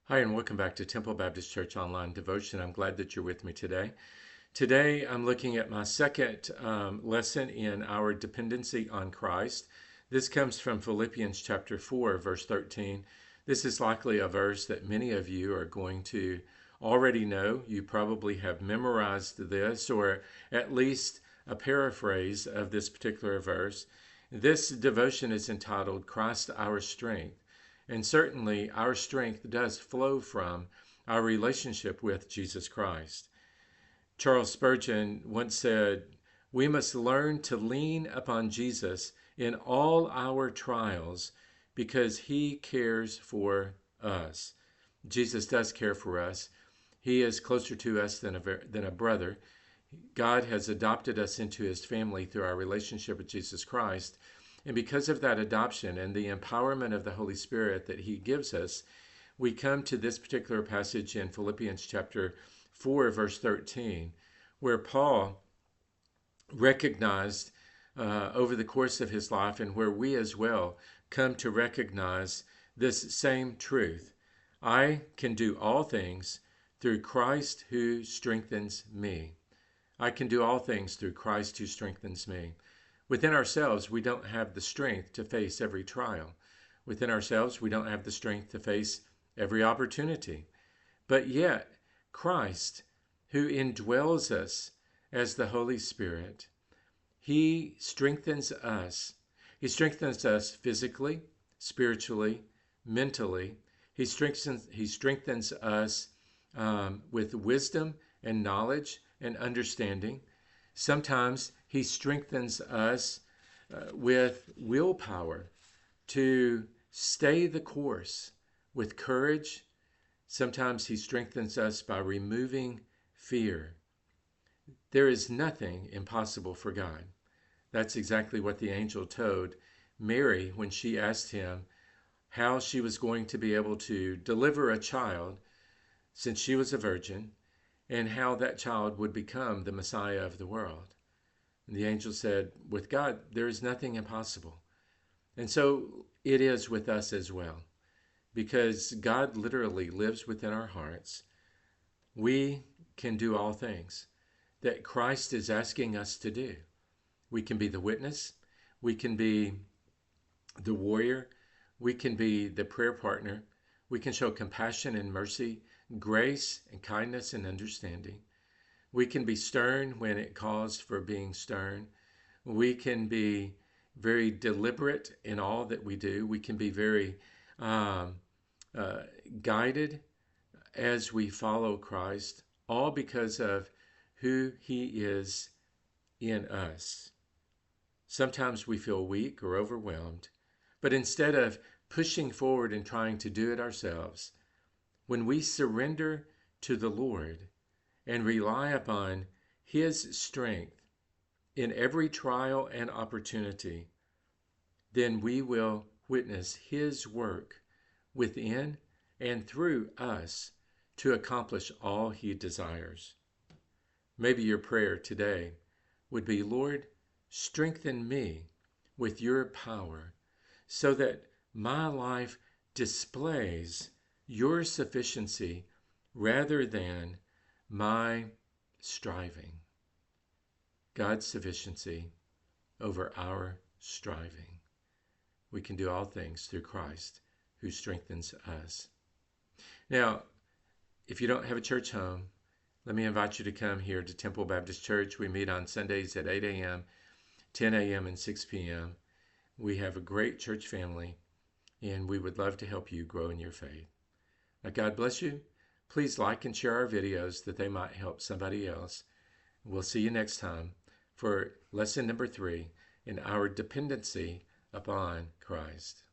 Hi, and welcome back to Temple Baptist Church Online Devotion. I'm glad that you're with me today. Today, I'm looking at my second lesson in our dependency on Christ. This comes from Philippians chapter 4, verse 13. This is likely a verse that many of you are going to already know. You probably have memorized this, or at least a paraphrase of this particular verse. This devotion is entitled Christ Our Strength. And certainly our strength does flow from our relationship with Jesus Christ. Charles Spurgeon once said, "We must learn to lean upon Jesus in all our trials because he cares for us." Jesus does care for us. He is closer to us than a brother. God has adopted us into his family through our relationship with Jesus Christ. And because of that adoption and the empowerment of the Holy Spirit that he gives us, we come to this particular passage in Philippians chapter 4, verse 13, where Paul recognized over the course of his life, and where we as well come to recognize this same truth. I can do all things through Christ who strengthens me. I can do all things through Christ who strengthens me. Within ourselves, we don't have the strength to face every trial. Within ourselves, we don't have the strength to face every opportunity. But yet, Christ, who indwells us as the Holy Spirit, he strengthens us. He strengthens us physically, spiritually, mentally. He strengthens us with wisdom and knowledge and understanding. Sometimes he strengthens us with willpower to stay the course with courage. Sometimes he strengthens us by removing fear. There is nothing impossible for God. That's exactly what the angel told Mary when she asked him how she was going to be able to deliver a child since she was a virgin, and how that child would become the Messiah of the world. And the angel said, with God, there is nothing impossible. And so it is with us as well. Because God literally lives within our hearts, we can do all things that Christ is asking us to do. We can be the witness. We can be the warrior. We can be the prayer partner. We can show compassion and mercy, grace and kindness and understanding. We can be stern when it calls for being stern. We can be very deliberate in all that we do. We can be very guided as we follow Christ, all because of who he is in us. Sometimes we feel weak or overwhelmed, but instead of pushing forward and trying to do it ourselves, when we surrender to the Lord and rely upon his strength in every trial and opportunity, then we will witness his work within and through us to accomplish all he desires. Maybe your prayer today would be, Lord, strengthen me with your power so that my life displays your sufficiency rather than my striving. God's sufficiency over our striving. We can do all things through Christ who strengthens us. Now, if you don't have a church home, let me invite you to come here to Temple Baptist Church. We meet on Sundays at 8 a.m., 10 a.m., and 6 p.m. We have a great church family, and we would love to help you grow in your faith. Now, God bless you. Please like and share our videos that they might help somebody else. We'll see you next time for lesson number 3 in our dependency upon Christ.